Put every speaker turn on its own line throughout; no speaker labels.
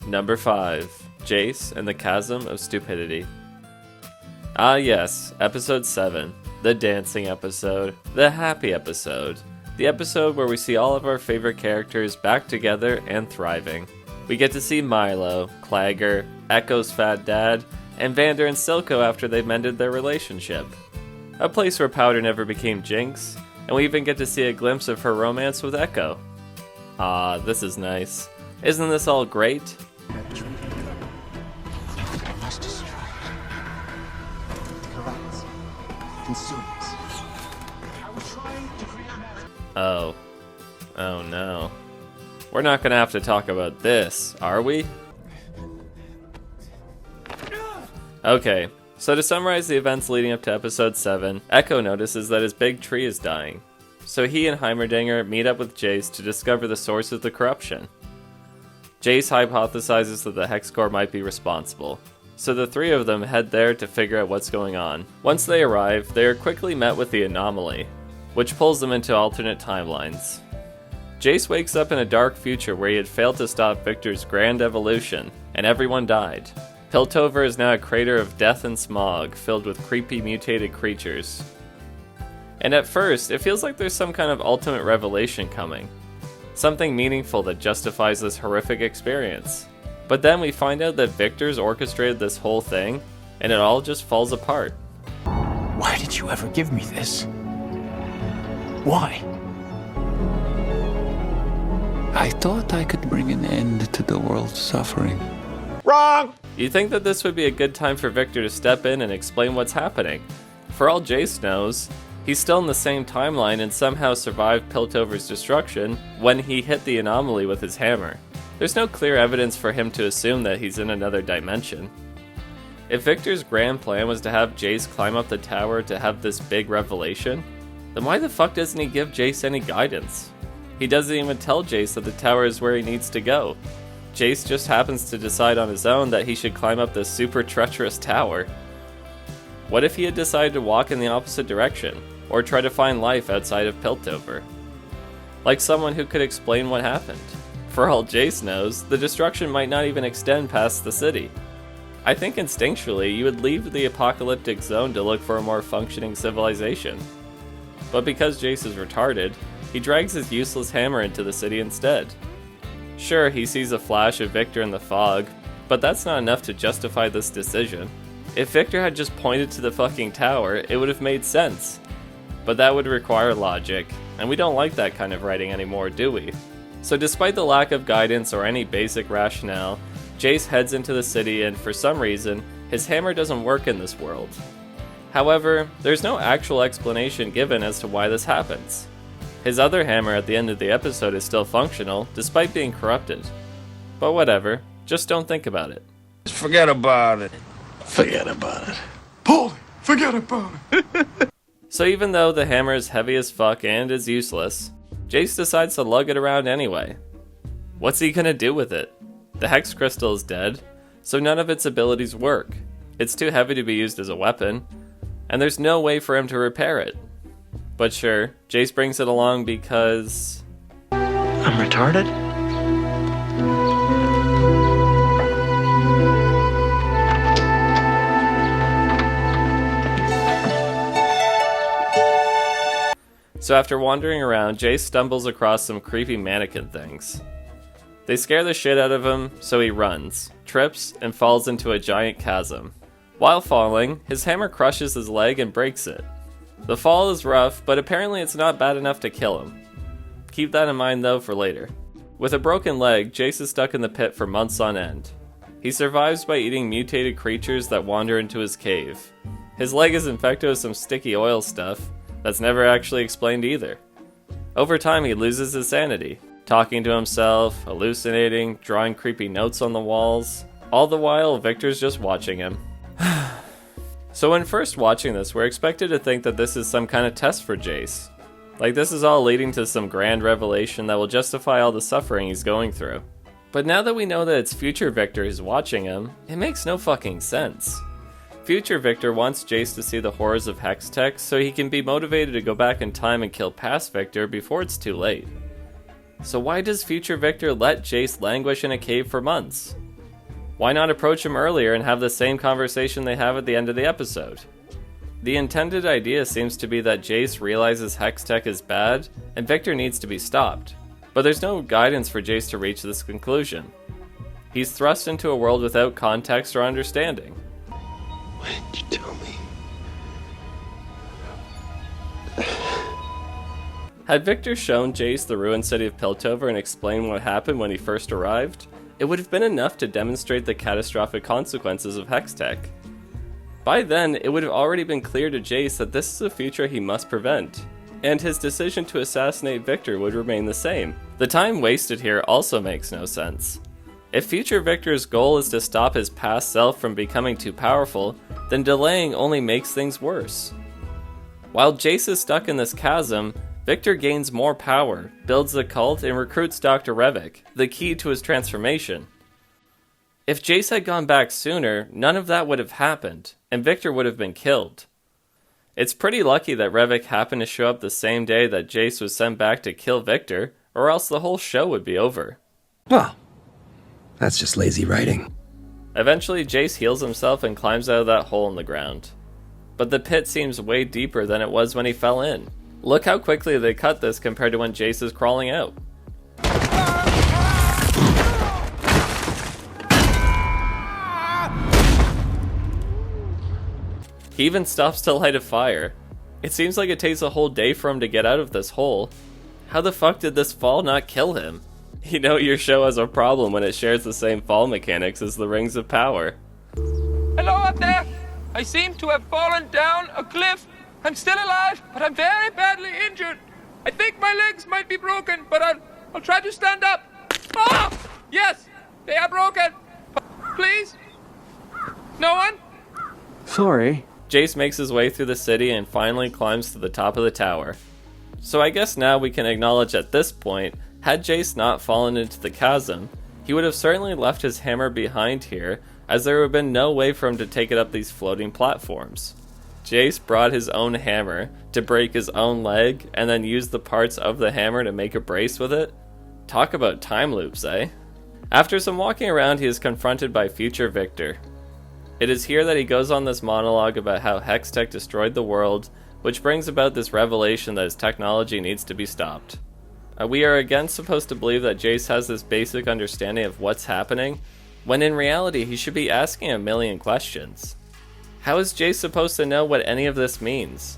Number 5. Jayce and the Chasm of Stupidity. Ah yes, episode 7. The dancing episode. The happy episode. The episode where we see all of our favorite characters back together and thriving. We get to see Milo, Clagger, Echo's fat dad, and Vander and Silco after they mended their relationship. A place where Powder never became Jinx, and we even get to see a glimpse of her romance with Echo. Ah, this is nice. Isn't this all great? Oh. Oh no. We're not gonna have to talk about this, are we? Okay, so to summarize the events leading up to episode 7, Echo notices that his big tree is dying. So he and Heimerdinger meet up with Jayce to discover the source of the corruption. Jayce hypothesizes that the Hex Core might be responsible, so the three of them head there to figure out what's going on. Once they arrive, they are quickly met with the anomaly, which pulls them into alternate timelines. Jayce wakes up in a dark future where he had failed to stop Victor's grand evolution, and everyone died. Piltover is now a crater of death and smog, filled with creepy mutated creatures. And at first, it feels like there's some kind of ultimate revelation coming. Something meaningful that justifies this horrific experience. But then we find out that Victor's orchestrated this whole thing, and it all just falls apart.
Why did you ever give me this? Why? I thought I could bring an end to the world's suffering.
Wrong!
You'd think that this would be a good time for Victor to step in and explain what's happening. For all Jayce knows, he's still in the same timeline and somehow survived Piltover's destruction when he hit the anomaly with his hammer. There's no clear evidence for him to assume that he's in another dimension. If Victor's grand plan was to have Jayce climb up the tower to have this big revelation, then why the fuck doesn't he give Jayce any guidance? He doesn't even tell Jayce that the tower is where he needs to go. Jayce just happens to decide on his own that he should climb up this super treacherous tower. What if he had decided to walk in the opposite direction, or try to find life outside of Piltover? Like someone who could explain what happened. For all Jayce knows, the destruction might not even extend past the city. I think instinctually you would leave the apocalyptic zone to look for a more functioning civilization. But because Jayce is retarded, he drags his useless hammer into the city instead. Sure, he sees a flash of Victor in the fog, but that's not enough to justify this decision. If Victor had just pointed to the fucking tower, it would have made sense. But that would require logic, and we don't like that kind of writing anymore, do we? So despite the lack of guidance or any basic rationale, Jayce heads into the city and for some reason, his hammer doesn't work in this world. However, there's no actual explanation given as to why this happens. His other hammer at the end of the episode is still functional, despite being corrupted. But whatever, just don't think about it.
Forget about it.
Forget about it.
Paulie, forget about it.
So even though the hammer is heavy as fuck and is useless, Jayce decides to lug it around anyway. What's he gonna do with it? The Hex Crystal is dead, so none of its abilities work. It's too heavy to be used as a weapon, and there's no way for him to repair it. But sure, Jayce brings it along because...
I'm retarded?
So after wandering around, Jayce stumbles across some creepy mannequin things. They scare the shit out of him, so he runs, trips, and falls into a giant chasm. While falling, his hammer crushes his leg and breaks it. The fall is rough, but apparently it's not bad enough to kill him. Keep that in mind though for later. With a broken leg, Jayce is stuck in the pit for months on end. He survives by eating mutated creatures that wander into his cave. His leg is infected with some sticky oil stuff that's never actually explained either. Over time he loses his sanity, talking to himself, hallucinating, drawing creepy notes on the walls. All the while, Victor's just watching him. So when first watching this, we're expected to think that this is some kind of test for Jayce. Like this is all leading to some grand revelation that will justify all the suffering he's going through. But now that we know that it's future Victor who's watching him, it makes no fucking sense. Future Victor wants Jayce to see the horrors of Hextech so he can be motivated to go back in time and kill past Victor before it's too late. So why does future Victor let Jayce languish in a cave for months? Why not approach him earlier and have the same conversation they have at the end of the episode? The intended idea seems to be that Jayce realizes hex tech is bad and Victor needs to be stopped, but there's no guidance for Jayce to reach this conclusion. He's thrust into a world without context or understanding.
Why didn't you tell me?
Had Victor shown Jayce the ruined city of Piltover and explained what happened when he first arrived, it would have been enough to demonstrate the catastrophic consequences of hex tech. By then, it would have already been clear to Jayce that this is a future he must prevent, and his decision to assassinate Victor would remain the same. The time wasted here also makes no sense. If future Victor's goal is to stop his past self from becoming too powerful, then delaying only makes things worse. While Jayce is stuck in this chasm, Victor gains more power, builds a cult, and recruits Dr. Revok, the key to his transformation. If Jayce had gone back sooner, none of that would have happened, and Victor would have been killed. It's pretty lucky that Revok happened to show up the same day that Jayce was sent back to kill Victor, or else the whole show would be over.
Well, that's just lazy writing.
Eventually, Jayce heals himself and climbs out of that hole in the ground. But the pit seems way deeper than it was when he fell in. Look how quickly they cut this compared to when Jayce is crawling out. He even stops to light a fire. It seems like it takes a whole day for him to get out of this hole. How the fuck did this fall not kill him? You know your show has a problem when it shares the same fall mechanics as the Rings of Power.
Hello up there! I seem to have fallen down a cliff. I'm still alive, but I'm very badly injured. I think my legs might be broken, but I'll try to stand up. Ah! Yes, they are broken. Please? No one?
Sorry.
Jayce makes his way through the city and finally climbs to the top of the tower. So I guess now we can acknowledge at this point, had Jayce not fallen into the chasm, he would have certainly left his hammer behind here, as there would have been no way for him to take it up these floating platforms. Jayce brought his own hammer to break his own leg and then used the parts of the hammer to make a brace with it? Talk about time loops, eh? After some walking around, he is confronted by future Victor. It is here that he goes on this monologue about how Hextech destroyed the world, which brings about this revelation that his technology needs to be stopped. We are again supposed to believe that Jayce has this basic understanding of what's happening, when in reality he should be asking a million questions. How is Jayce supposed to know what any of this means?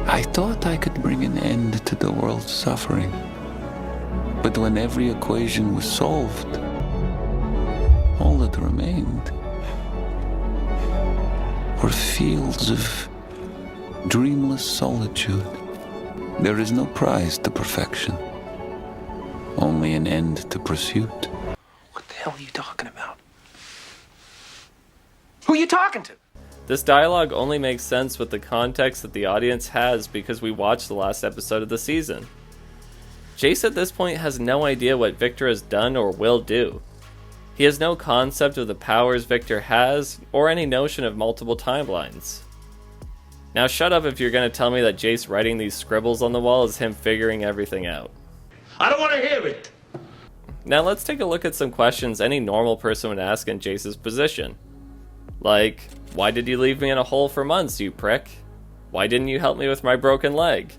I thought I could bring an end to the world's suffering. But when every equation was solved, all that remained were fields of dreamless solitude. There is no prize to perfection, only an end to pursuit.
What the hell are you talking about? Who are you talking to?
This dialogue only makes sense with the context that the audience has because we watched the last episode of the season. Jayce at this point has no idea what Victor has done or will do. He has no concept of the powers Victor has, or any notion of multiple timelines. Now shut up if you're going to tell me that Jayce writing these scribbles on the wall is him figuring everything out.
I don't want to hear it.
Now let's take a look at some questions any normal person would ask in Jayce's position. Like, why did you leave me in a hole for months, you prick? Why didn't you help me with my broken leg?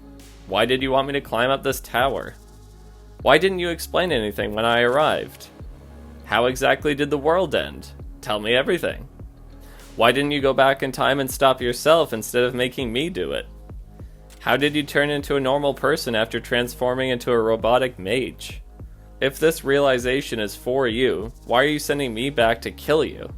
Why did you want me to climb up this tower? Why didn't you explain anything when I arrived? How exactly did the world end? Tell me everything. Why didn't you go back in time and stop yourself instead of making me do it? How did you turn into a normal person after transforming into a robotic mage? If this realization is for you, why are you sending me back to kill you?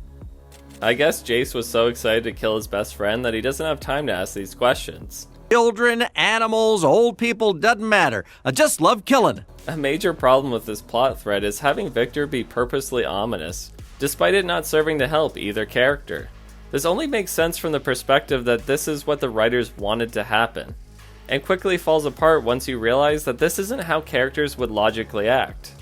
I guess Jayce was so excited to kill his best friend that he doesn't have time to ask these questions.
Children, animals, old people, doesn't matter. I just love killing.
A major problem with this plot thread is having Victor be purposely ominous, despite it not serving to help either character. This only makes sense from the perspective that this is what the writers wanted to happen, and quickly falls apart once you realize that this isn't how characters would logically act.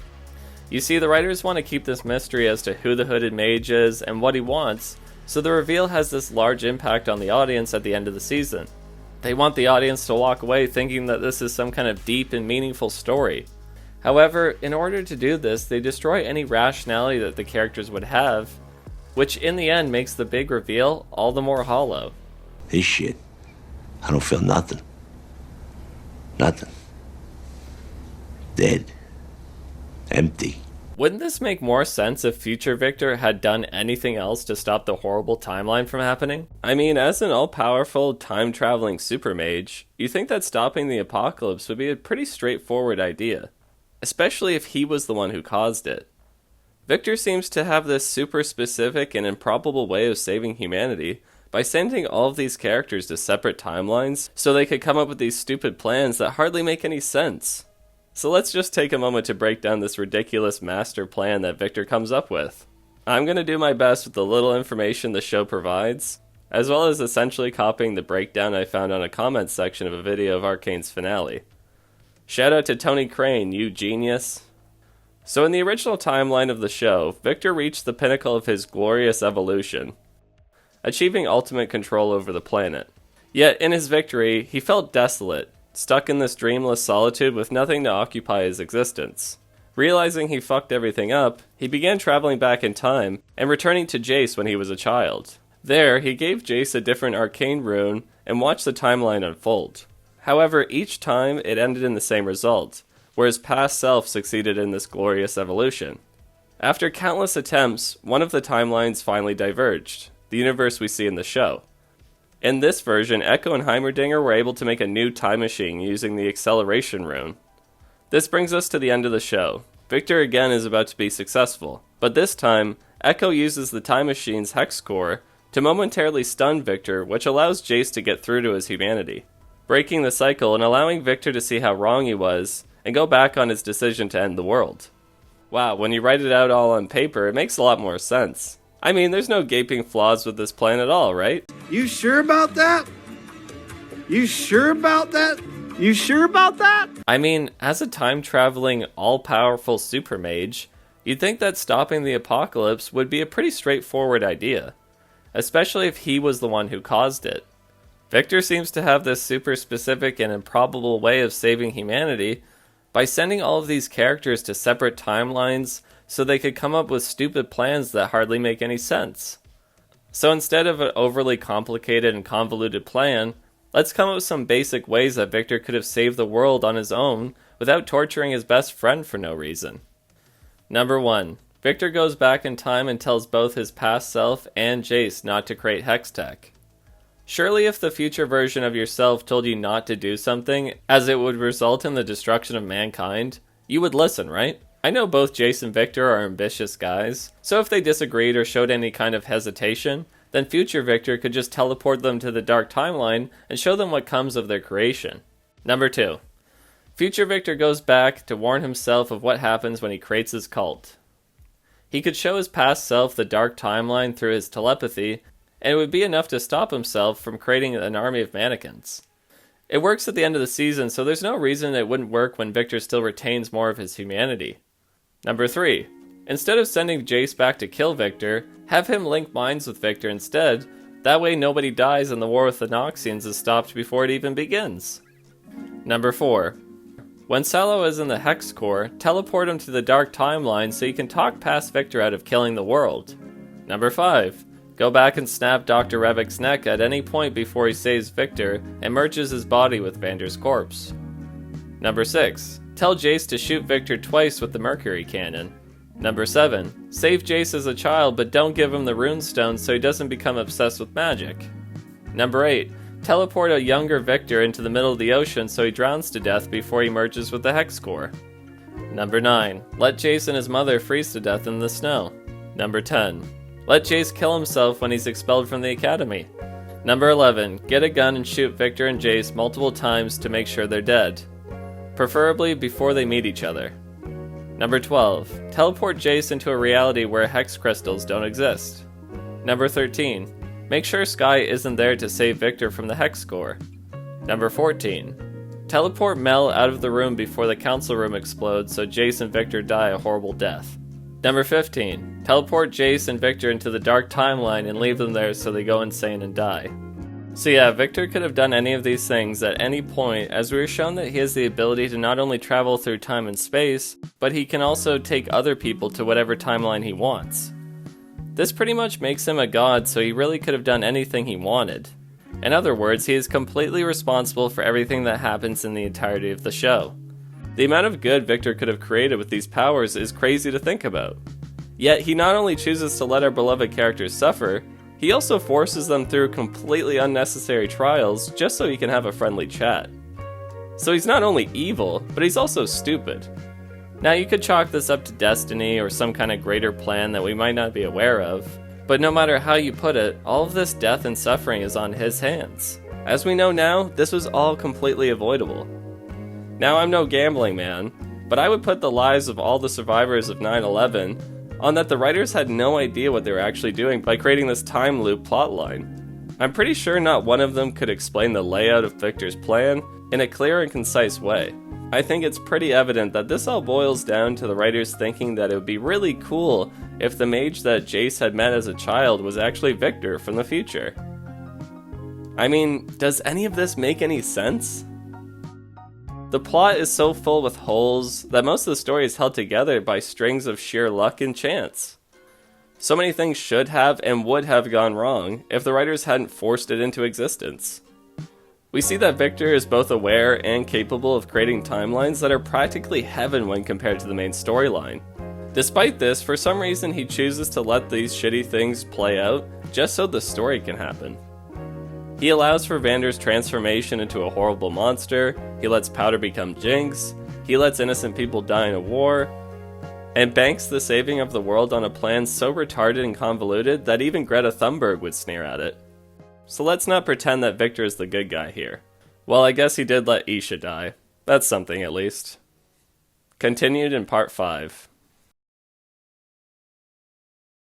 You see, the writers want to keep this mystery as to who the hooded mage is and what he wants, so the reveal has this large impact on the audience at the end of the season. They want the audience to walk away thinking that this is some kind of deep and meaningful story. However, in order to do this, they destroy any rationality that the characters would have, which in the end makes the big reveal all the more hollow.
This shit, I don't feel nothing. Nothing. Dead. Empty.
Wouldn't this make more sense if future Victor had done anything else to stop the horrible timeline from happening? I mean, as an all-powerful, time-traveling super mage, you think that stopping the apocalypse would be a pretty straightforward idea, especially if he was the one who caused it. Victor seems to have this super specific and improbable way of saving humanity by sending all of these characters to separate timelines so they could come up with these stupid plans that hardly make any sense. So let's just take a moment to break down this ridiculous master plan that Victor comes up with. I'm going to do my best with the little information the show provides, as well as essentially copying the breakdown I found on a comments section of a video of Arcane's finale. Shout out to Tony Crane, you genius. So in the original timeline of the show, Victor reached the pinnacle of his glorious evolution, achieving ultimate control over the planet. Yet in his victory, he felt desolate, stuck in this dreamless solitude with nothing to occupy his existence. Realizing he fucked everything up, he began traveling back in time and returning to Jayce when he was a child. There, he gave Jayce a different arcane rune and watched the timeline unfold. However, each time it ended in the same result, where his past self succeeded in this glorious evolution. After countless attempts, one of the timelines finally diverged, the universe we see in the show. In this version, Echo and Heimerdinger were able to make a new time machine using the acceleration rune. This brings us to the end of the show. Victor again is about to be successful, but this time, Echo uses the time machine's hex core to momentarily stun Victor, which allows Jayce to get through to his humanity, breaking the cycle and allowing Victor to see how wrong he was and go back on his decision to end the world. Wow, when you write it out all on paper, it makes a lot more sense. I mean, there's no gaping flaws with this plan at all, right?
You sure about that? You sure about that? You sure about that?
I mean, as a time-traveling, all-powerful super mage, you'd think that stopping the apocalypse would be a pretty straightforward idea, especially if he was the one who caused it. Victor seems to have this super specific and improbable way of saving humanity by sending all of these characters to separate timelines so they could come up with stupid plans that hardly make any sense. So instead of an overly complicated and convoluted plan, let's come up with some basic ways that Victor could have saved the world on his own without torturing his best friend for no reason. Number 1. Victor goes back in time and tells both his past self and Jayce not to create hex tech. Surely if the future version of yourself told you not to do something, as it would result in the destruction of mankind, you would listen, right? I know both Jayce and Victor are ambitious guys, so if they disagreed or showed any kind of hesitation, then future Victor could just teleport them to the dark timeline and show them what comes of their creation. Number 2. Future Victor goes back to warn himself of what happens when he creates his cult. He could show his past self the dark timeline through his telepathy, and it would be enough to stop himself from creating an army of mannequins. It works at the end of the season, so there's no reason it wouldn't work when Victor still retains more of his humanity. Number 3. Instead of sending Jayce back to kill Victor, have him link minds with Victor instead. That way nobody dies and the war with the Noxians is stopped before it even begins. Number 4. When Sallow is in the Hex Core, teleport him to the Dark Timeline so you can talk past Victor out of killing the world. Number 5. Go back and snap Dr. Revik's neck at any point before he saves Victor and merges his body with Vander's corpse. Number 6. Tell Jayce to shoot Victor twice with the Mercury Cannon. Number 7. Save Jayce as a child but don't give him the runestone so he doesn't become obsessed with magic. Number 8. Teleport a younger Victor into the middle of the ocean so he drowns to death before he merges with the Hex Core. Number 9. Let Jayce and his mother freeze to death in the snow. Number 10. Let Jayce kill himself when he's expelled from the academy. Number 11. Get a gun and shoot Victor and Jayce multiple times to make sure they're dead, preferably before they meet each other. Number 12. Teleport Jayce into a reality where hex crystals don't exist. Number 13. Make sure Skye isn't there to save Victor from the Hex Core. Number 14. Teleport Mel out of the room before the council room explodes so Jayce and Victor die a horrible death. Number 15. Teleport Jayce and Victor into the Dark Timeline and leave them there so they go insane and die. So yeah, Victor could have done any of these things at any point, as we were shown that he has the ability to not only travel through time and space, but he can also take other people to whatever timeline he wants. This pretty much makes him a god, so he really could have done anything he wanted. In other words, he is completely responsible for everything that happens in the entirety of the show. The amount of good Victor could have created with these powers is crazy to think about. Yet he not only chooses to let our beloved characters suffer, he also forces them through completely unnecessary trials just so he can have a friendly chat. So he's not only evil, but he's also stupid. Now you could chalk this up to destiny or some kind of greater plan that we might not be aware of, but no matter how you put it, all of this death and suffering is on his hands. As we know now, this was all completely avoidable. Now I'm no gambling man, but I would put the lives of all the survivors of 9/11 on that the writers had no idea what they were actually doing by creating this time loop plotline. I'm pretty sure not one of them could explain the layout of Victor's plan in a clear and concise way. I think it's pretty evident that this all boils down to the writers thinking that it would be really cool if the mage that Jayce had met as a child was actually Victor from the future. I mean, does any of this make any sense? The plot is so full with holes that most of the story is held together by strings of sheer luck and chance. So many things should have and would have gone wrong if the writers hadn't forced it into existence. We see that Victor is both aware and capable of creating timelines that are practically heaven when compared to the main storyline. Despite this, for some reason he chooses to let these shitty things play out just so the story can happen. He allows for Vander's transformation into a horrible monster, he lets Powder become Jinx, he lets innocent people die in a war, and banks the saving of the world on a plan so retarded and convoluted that even Greta Thunberg would sneer at it. So let's not pretend that Victor is the good guy here. Well, I guess he did let Isha die. That's something at least. Continued in part 5.